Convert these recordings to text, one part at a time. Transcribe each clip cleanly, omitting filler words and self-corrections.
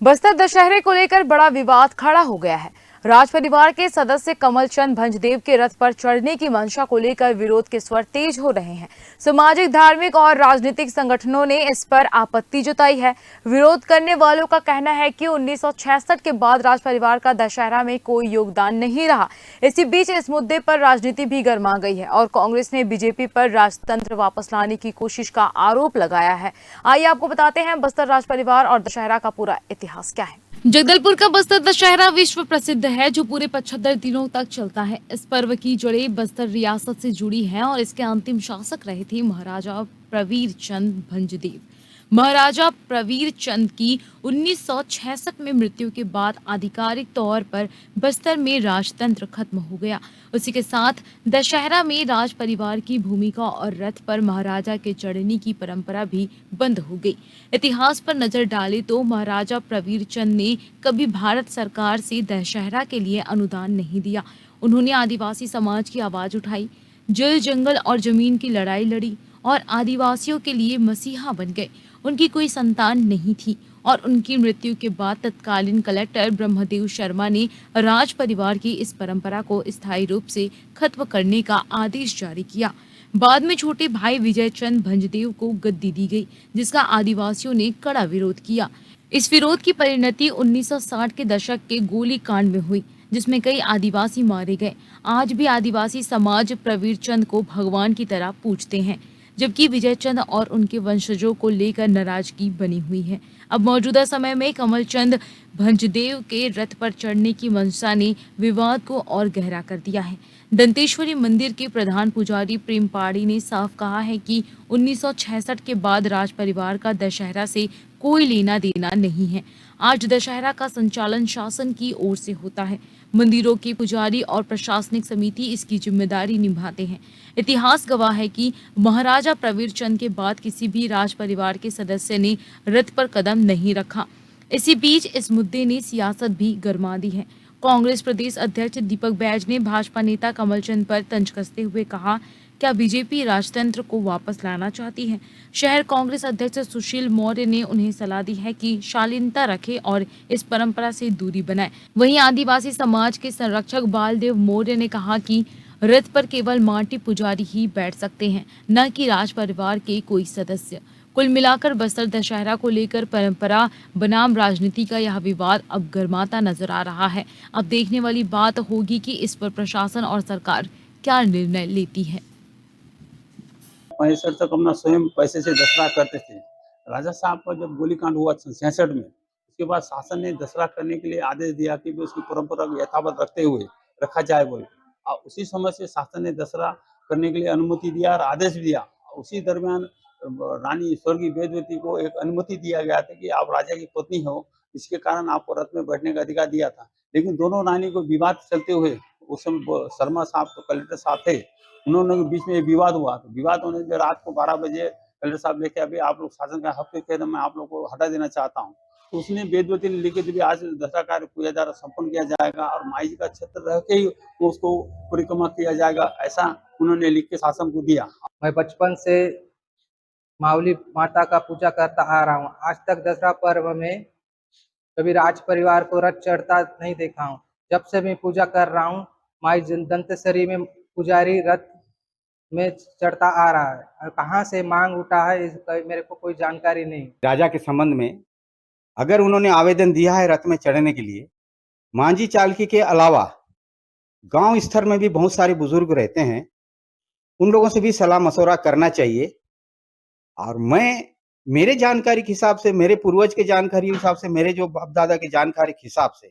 बस्तर दशहरे को लेकर बड़ा विवाद खड़ा हो गया है। राज परिवार के सदस्य कमल चंद भंजदेव के रथ पर चढ़ने की मंशा को लेकर विरोध के स्वर तेज हो रहे हैं। सामाजिक, धार्मिक और राजनीतिक संगठनों ने इस पर आपत्ति जताई है। विरोध करने वालों का कहना है कि 1966 के बाद राज परिवार का दशहरा में कोई योगदान नहीं रहा। इसी बीच इस मुद्दे पर राजनीति भी गर्मा गई है और कांग्रेस ने बीजेपी पर राजतंत्र वापस लाने की कोशिश का आरोप लगाया है। आइए आपको बताते हैं बस्तर राज परिवार और दशहरा का पूरा इतिहास क्या है। जगदलपुर का बस्तर दशहरा विश्व प्रसिद्ध है, जो पूरे 75 दिनों तक चलता है। इस पर्व की जड़ें बस्तर रियासत से जुड़ी हैं और इसके अंतिम शासक रहे थे महाराजा प्रवीर चंद भंजदेव। महाराजा प्रवीर चंद की 1966 में मृत्यु के बाद आधिकारिक तौर पर बस्तर में राजतंत्र खत्म हो गया। उसी के साथ दशहरा में राज परिवार की भूमिका और रथ पर महाराजा के चढ़ने की परंपरा भी बंद हो गई। इतिहास पर नजर डालें तो महाराजा प्रवीर चंद ने कभी भारत सरकार से दशहरा के लिए अनुदान नहीं दिया। उन्होंने आदिवासी समाज की आवाज उठाई, जल जंगल और जमीन की लड़ाई लड़ी और आदिवासियों के लिए मसीहा बन गए। उनकी कोई संतान नहीं थी और उनकी मृत्यु के बाद तत्कालीन कलेक्टर ब्रह्मदेव शर्मा ने राज परिवार की इस परंपरा को स्थायी रूप से खत्म करने का आदेश जारी किया। बाद में छोटे भाई विजय चंद भंजदेव को गद्दी दी गई, जिसका आदिवासियों ने कड़ा विरोध किया। इस विरोध की परिणति 1960 के दशक के गोली कांड में हुई, जिसमें कई आदिवासी मारे गए। आज भी आदिवासी समाज प्रवीर चंद को भगवान की तरह पूजते हैं, जबकि विजय चंद और उनके वंशजों को लेकर नाराजगी बनी हुई है। अब मौजूदा समय में कमल चंद भंजदेव के रथ पर चढ़ने की मंशा ने विवाद को और गहरा कर दिया है। दंतेश्वरी मंदिर के प्रधान पुजारी प्रेम पाड़ी ने साफ कहा है कि 1966 के बाद राज परिवार का दशहरा से कोई लेना देना नहीं है। आज दशहरा का संचालन शासन की ओर से होता है। मंदिरों के पुजारी और प्रशासनिक समिति इसकी जिम्मेदारी निभाते हैं। इतिहास गवाह है कि महाराजा प्रवीर चंद के बाद किसी भी राज परिवार के सदस्य ने रथ पर कदम नहीं रखा। इसी बीच इस मुद्दे ने सियासत भी गरमा दी है। कांग्रेस प्रदेश अध्यक्ष दीपक बैज ने भाजपा नेता कमल चंद पर तंज कसते हुए कहा, क्या बीजेपी राजतंत्र को वापस लाना चाहती है? शहर कांग्रेस अध्यक्ष सुशील मौर्य ने उन्हें सलाह दी है कि शालीनता रखें और इस परंपरा से दूरी बनाएं। वहीं आदिवासी समाज के संरक्षक बालदेव मौर्य ने कहा कि रथ पर केवल माटी पुजारी ही बैठ सकते हैं, न कि राज परिवार के कोई सदस्य। कुल मिलाकर बस्तर दशहरा को लेकर परंपरा बनाम राजनीति का यह विवाद अब गर्माता नजर आ रहा है। अब देखने वाली बात होगी कि इस पर प्रशासन और सरकार क्या निर्णय लेती है। 65 तक अपना स्वयं पैसे से दशहरा करते थे। राजा साहब का जब गोलीकांड हुआ 66 में, उसके बाद शासन ने दशहरा करने के लिए आदेश दिया कि उसकी परंपरा को यथावत रखते हुए रखा जाए बोल। और उसी समय से शासन ने दशहरा करने के लिए अनुमति दिया और आदेश दिया। उसी दरमियान रानी स्वर्गीय वेदवती को एक अनुमति दिया गया था कि आप राजा की पत्नी हो, इसके कारण आपको रथ में बैठने का अधिकार दिया था। लेकिन दोनों रानी को विवाद चलते हुए, उस समय शर्मा साहब तो कलेक्टर साहब थे, उन्होंने बीच में विवाद हुआ। तो विवाद होने से रात को 12 बजे कलेक्टर साहब लेके अभी आप लोग शासन का हक के मैं आप लोग को हटा देना चाहता हूँ। तो उसने वेदवती ने लिखे थे आज दशहरा कार्य पूजा द्वारा संपन्न किया जाएगा और माई जी का क्षेत्र रह के ही उसको परिक्रमा किया जाएगा, ऐसा उन्होंने लिख के शासन को दिया। मैं बचपन से मावली माता का पूजा करता आ रहा हूँ। आज तक दशहरा पर्व में कभी राज परिवार को रथ चढ़ता नहीं देखा हूँ। जब से मैं पूजा कर रहा हूँ, माई दंतेश्वरी में पुजारी रथ में चढ़ता आ रहा है और कहाँ से मांग उठा है इसका मेरे को कोई जानकारी नहीं। राजा के संबंध में अगर उन्होंने आवेदन दिया है रथ में चढ़ने के लिए, मांझी चालकी के अलावा गांव स्तर में भी बहुत सारे बुजुर्ग रहते हैं, उन लोगों से भी सलाह मशवरा करना चाहिए। और मैं मेरे जानकारी के हिसाब से, मेरे पूर्वज के जानकारी के हिसाब से, मेरे जो बाप दादा की जानकारी के हिसाब से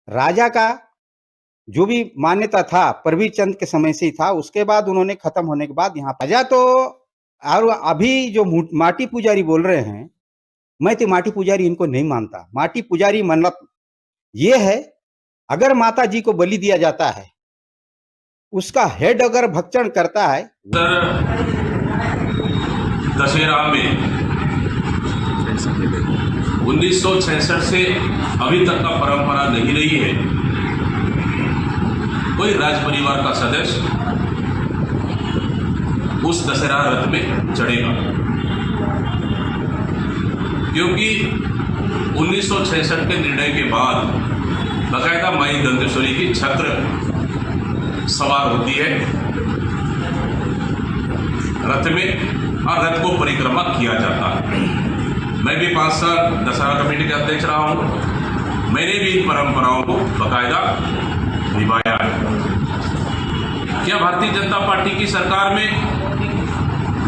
राजा का जो भी मान्यता था प्रवीर चंद के समय से ही था। उसके बाद उन्होंने खत्म होने के बाद यहाँ राजा तो, और अभी जो माटी पुजारी बोल रहे हैं, मैं तो माटी पुजारी इनको नहीं मानता। माटी पुजारी मतलब ये है, अगर माता जी को बलि दिया जाता है, उसका हेड अगर भक्षण करता है। दशहरा में 1966 से अभी तक का परंपरा नहीं रही है कोई राज परिवार का सदस्य उस दशहरा रथ में चढ़ेगा, क्योंकि 1966 के निर्णय के बाद बाकायदा माई दंतेश्वरी की छत्र सवार होती है रथ में और रथ को परिक्रमा किया जाता है। मैं भी 5 साल दशहरा कमेटी का अध्यक्ष रहा हूँ। मैंने भी इन परंपराओं को बाकायदा निभाया है। क्या भारतीय जनता पार्टी की सरकार में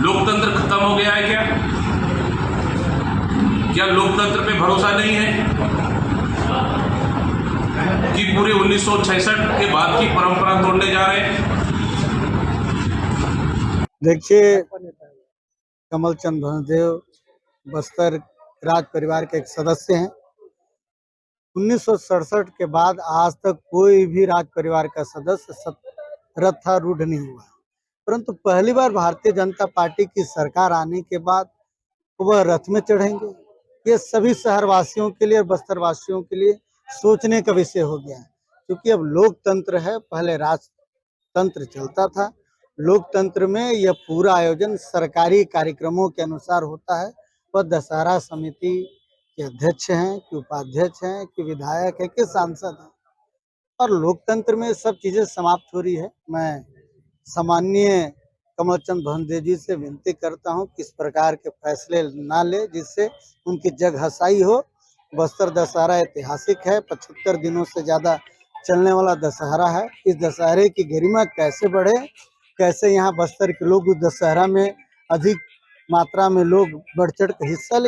लोकतंत्र खत्म हो गया है? क्या लोकतंत्र पे भरोसा नहीं है कि पूरे 1966 के बाद की परंपरा तोड़ने जा रहे हैं? देखिए, कमलचंद भंजदेव बस्तर राज परिवार के एक सदस्य हैं। 1967 के बाद आज तक कोई भी राज परिवार का सदस्य रथारूढ़ नहीं हुआ, परंतु पहली बार भारतीय जनता पार्टी की सरकार आने के बाद वह रथ में चढ़ेंगे। ये सभी शहरवासियों के लिए और बस्तर वासियों के लिए सोचने का विषय हो गया है, क्योंकि अब लोकतंत्र है। पहले राजतंत्र चलता था। लोकतंत्र में यह पूरा आयोजन सरकारी कार्यक्रमों के अनुसार होता है। वह दशहरा समिति के अध्यक्ष हैं कि उपाध्यक्ष हैं कि विधायक है कि सांसद हैं, और लोकतंत्र में सब चीजें समाप्त हो रही है। मैं सामान्य कमलचंद भंजदेव जी से विनती करता हूं कि इस प्रकार के फैसले ना ले जिससे उनकी जग हसाई हो। बस्तर दशहरा ऐतिहासिक है, 75 दिनों से ज्यादा चलने वाला दशहरा है। इस दशहरे की गरिमा कैसे बढ़े, कैसे यहाँ बस्तर के लोग उस दशहरा में अधिक मात्रा में लोग बढ़ चढ़ कर हिस्सा ले।